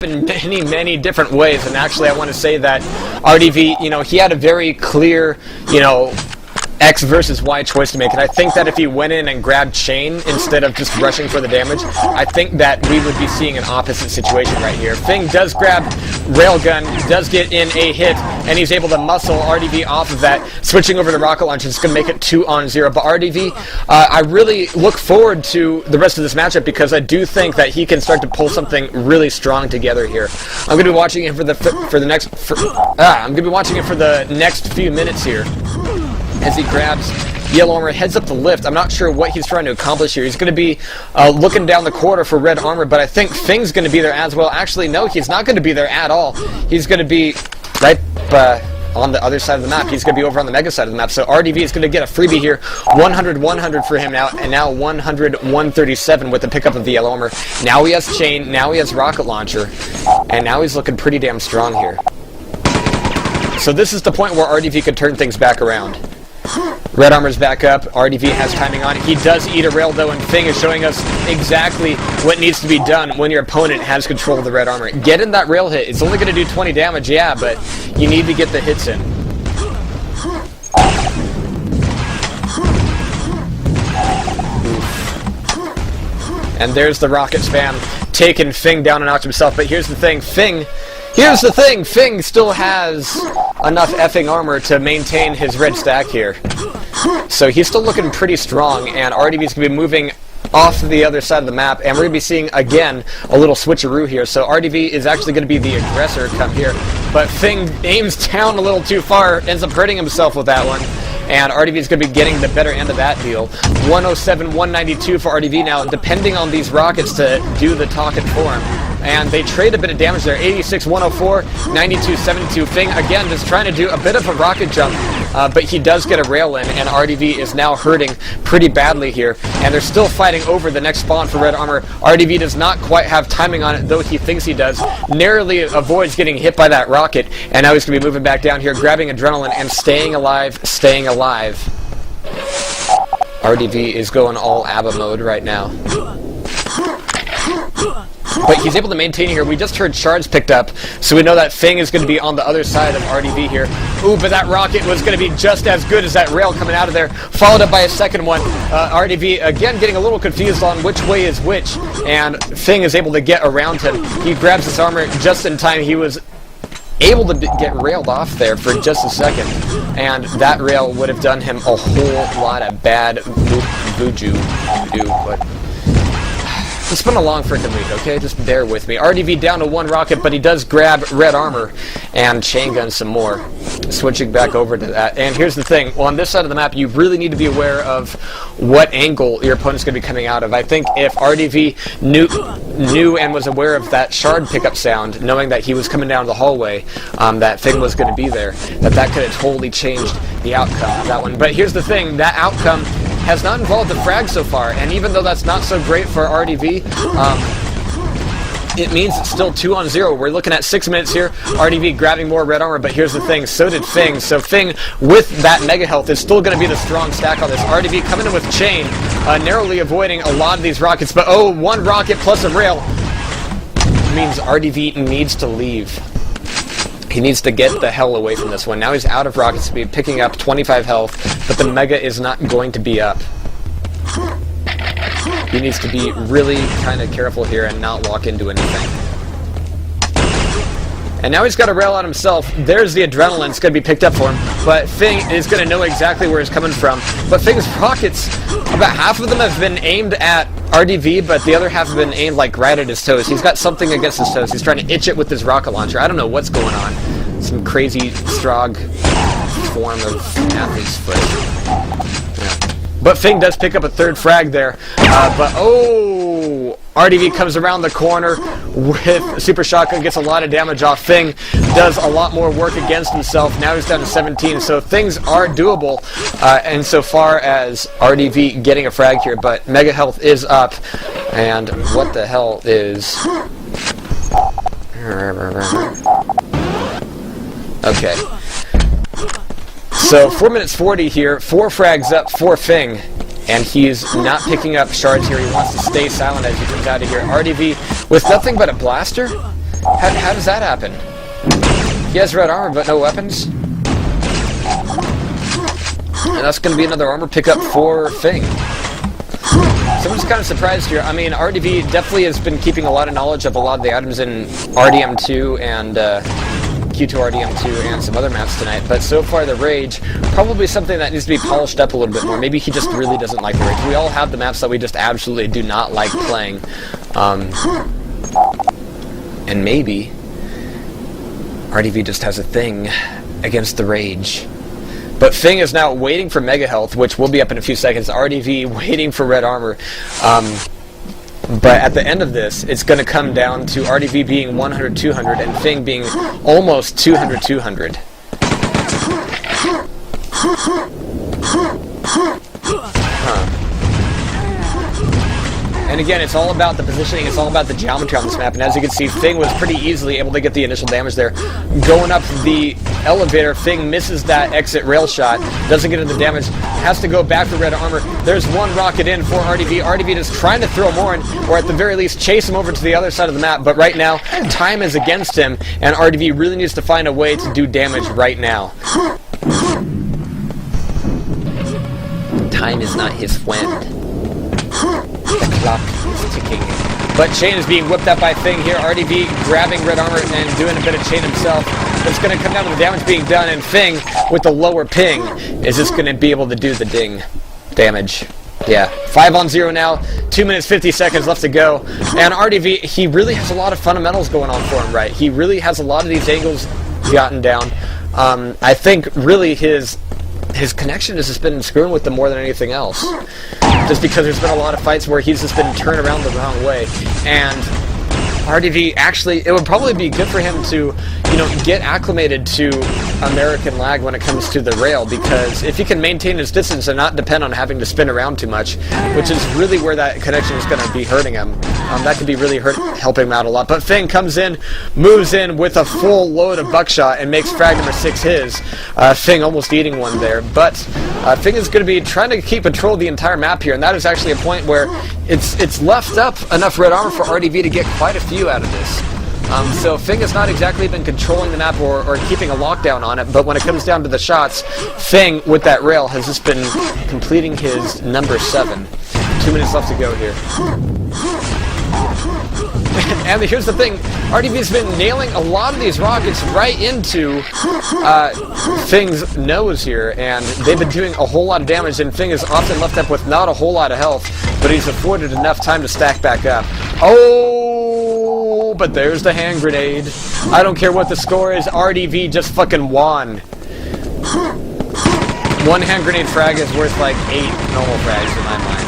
in many different ways, and actually I want to say that RDV, he had a very clear, X versus Y choice to make, and I think that if he went in and grabbed Chain instead of just rushing for the damage, I think that we would be seeing an opposite situation right here. Fing does grab Railgun, does get in a hit, and he's able to muscle RDV off of that, switching over to Rocket Launcher. It's going to make it 2-on-0, but RDV, I really look forward to the rest of this matchup because I do think that he can start to pull something really strong together here. I'm going to be watching it for the next few minutes here, as he grabs Yellow Armor, heads up the lift. I'm not sure what he's trying to accomplish here. He's going to be looking down the corridor for Red Armor, but I think Fing's going to be there as well. Actually, no, he's not going to be there at all. He's going to be right on the other side of the map. He's going to be over on the Mega side of the map. So RDV is going to get a freebie here. 100-100 for him now, and now 100-137 with the pickup of the Yellow Armor. Now he has Chain, now he has Rocket Launcher, and now he's looking pretty damn strong here. So this is the point where RDV could turn things back around. Red Armor's back up. RDV has timing on. He does eat a rail though, and Fing is showing us exactly what needs to be done when your opponent has control of the Red Armor. Get in that rail hit. It's only going to do 20 damage, yeah, but you need to get the hits in. And there's the rocket spam, taking Fing down and knocked himself. But here's the thing, Fing still has enough effing armor to maintain his red stack here. So he's still looking pretty strong, and RDV's going to be moving off to the other side of the map, and we're going to be seeing, again, a little switcheroo here. So RDV is actually going to be the aggressor come here, but Fing aims down a little too far, ends up hurting himself with that one, and RDV is going to be getting the better end of that deal. 107-192 for RDV now, depending on these rockets to do the talking for him. And they trade a bit of damage there. 86-104, 92-72. Fing, again, just trying to do a bit of a rocket jump, but he does get a rail in, and RDV is now hurting pretty badly here. And they're still fighting over the next spawn for Red Armor. RDV does not quite have timing on it, though he thinks he does. Narrowly avoids getting hit by that rocket, and now he's going to be moving back down here, grabbing Adrenaline, and staying alive, staying alive. RDV is going all ABBA mode right now. But he's able to maintain here. We just heard shards picked up, so we know that Fing is going to be on the other side of RDV here. Ooh, but that rocket was going to be just as good as that rail coming out of there, followed up by a second one. RDV, again, getting a little confused on which way is which, and Fing is able to get around him. He grabs his armor just in time. He was able to get railed off there for just a second, and that rail would have done him a whole lot of bad voodoo, but it's been a long freaking week, okay? Just bear with me. RDV down to one rocket, but he does grab Red Armor and chain gun some more. Switching back over to that. And here's the thing. Well, on this side of the map, you really need to be aware of what angle your opponent's going to be coming out of. I think if RDV knew and was aware of that shard pickup sound, knowing that he was coming down the hallway, that Fing was going to be there, that could have totally changed the outcome of that one. But here's the thing. That outcome has not involved the frag so far, and even though that's not so great for RDV, it means it's still 2-on-0. We're looking at 6 minutes here. RDV grabbing more Red Armor, but here's the thing, so did Fing. So Fing, with that Mega Health, is still going to be the strong stack on this. RDV coming in with Chain, narrowly avoiding a lot of these rockets, but oh, one rocket plus a rail means RDV needs to leave. He needs to get the hell away from this one. Now he's out of rocket speed, picking up 25 health, but the Mega is not going to be up. He needs to be really kind of careful here and not walk into anything. And now he's got a rail on himself. There's the Adrenaline. It's going to be picked up for him, but Fing is going to know exactly where he's coming from. But Fing's rockets, about half of them have been aimed at RDV, but the other half have been aimed like right at his toes. He's got something against his toes. He's trying to itch it with his rocket launcher. I don't know what's going on. Some crazy strong form of athlete's foot. Yeah. But Fing does pick up a third frag there. But oh, RDV comes around the corner with Super Shotgun, gets a lot of damage off. Fing does a lot more work against himself. Now he's down to 17, so things are doable insofar as RDV getting a frag here, but Mega Health is up. And what the hell is... Okay. So 4 minutes 40 here, 4 frags up for Fing, and he's not picking up shards here. He wants to stay silent as he comes out of here. RDV with nothing but a blaster, How does that happen? He has red armor, but no weapons? And that's going to be another armor pickup for Fing. So I'm just kind of surprised here. I mean, RDV definitely has been keeping a lot of knowledge of a lot of the items in RDM2 and Q2 RDM2 and some other maps tonight, but so far the Rage, probably something that needs to be polished up a little bit more. Maybe he just really doesn't like the Rage. We all have the maps that we just absolutely do not like playing. And maybe RDV just has a thing against the Rage. But Fing is now waiting for Mega Health, which will be up in a few seconds. RDV waiting for red armor. But at the end of this, it's going to come down to RDV being 100-200 and Fing being almost 200-200. And again, it's all about the positioning, it's all about the geometry on this map, and as you can see, Fing was pretty easily able to get the initial damage there. Going up the elevator, Fing misses that exit rail shot, doesn't get the damage, has to go back for red armor. There's one rocket in for RDV. RDV is trying to throw more in, or at the very least chase him over to the other side of the map, but right now, time is against him, and RDV really needs to find a way to do damage right now. Time is not his friend. The clock is ticking. But Chain is being whipped up by Fing here. RDV grabbing red armor and doing a bit of Chain himself. But it's going to come down to the damage being done, and Fing, with the lower ping, is just going to be able to do the ding damage. Yeah, 5-on-0 now, 2 minutes 50 seconds left to go. And RDV, he really has a lot of fundamentals going on for him, right? He really has a lot of these angles gotten down. I think really his connection has just been screwing with them more than anything else. Just because there's been a lot of fights where he's just been turned around the wrong way. And RDV, actually, it would probably be good for him to, you know, get acclimated to American lag when it comes to the rail, because if he can maintain his distance and not depend on having to spin around too much, which is really where that connection is going to be hurting him, that could be really helping him out a lot. But Fing comes in, moves in with a full load of buckshot and makes frag number 6 his. Fing almost eating one there, but Fing is going to be trying to keep control of the entire map here, and that is actually a point where it's left up enough red armor for RDV to get quite a few out of this. So Fing has not exactly been controlling the map or keeping a lockdown on it, but when it comes down to the shots, Fing, with that rail, has just been completing his number 7. 2 minutes left to go here. And here's the thing, RDV's been nailing a lot of these rockets right into Fing's nose here, and they've been doing a whole lot of damage, and Fing is often left up with not a whole lot of health, but he's afforded enough time to stack back up. Oh, but there's the hand grenade. I don't care what the score is, RDV just fucking won. One hand grenade frag is worth like 8 normal frags in my mind.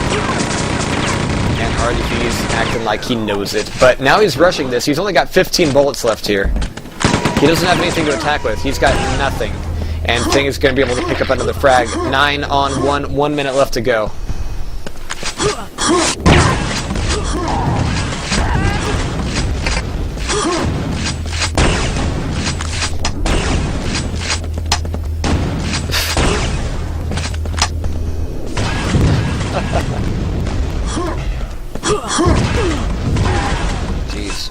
And RDV's acting like he knows it. But now he's rushing this. He's only got 15 bullets left here. He doesn't have anything to attack with. He's got nothing. And Fing is going to be able to pick up another frag. 9-on-1, 1 minute left to go. Jeez.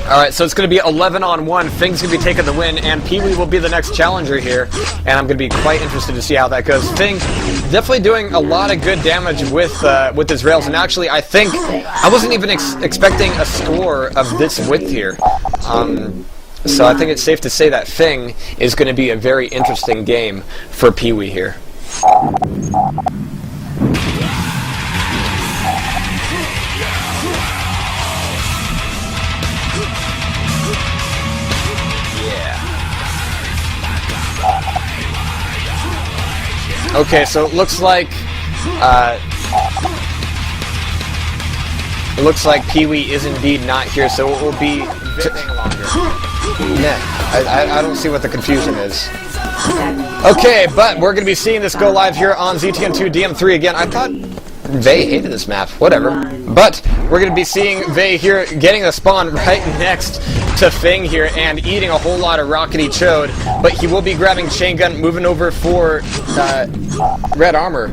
Alright, so it's going to be 11-on-1. Fing's going to be taking the win, and Pee-wee will be the next challenger here. And I'm going to be quite interested to see how that goes. Fing definitely doing a lot of good damage with his rails. And actually, I think I wasn't even expecting a score of this width here. So I think it's safe to say that Fing is going to be a very interesting game for Pee-wee here. Okay, so it looks like Pee-wee is indeed not here, so it will be longer. Yeah, I don't see what the confusion is. Okay, but we're going to be seeing this go live here on ZTN2 DM3 again. I thought Vey hated this map, whatever. But we're going to be seeing Vey here getting the spawn right next to Fing here and eating a whole lot of rockety chode. But he will be grabbing chain gun, moving over for red armor.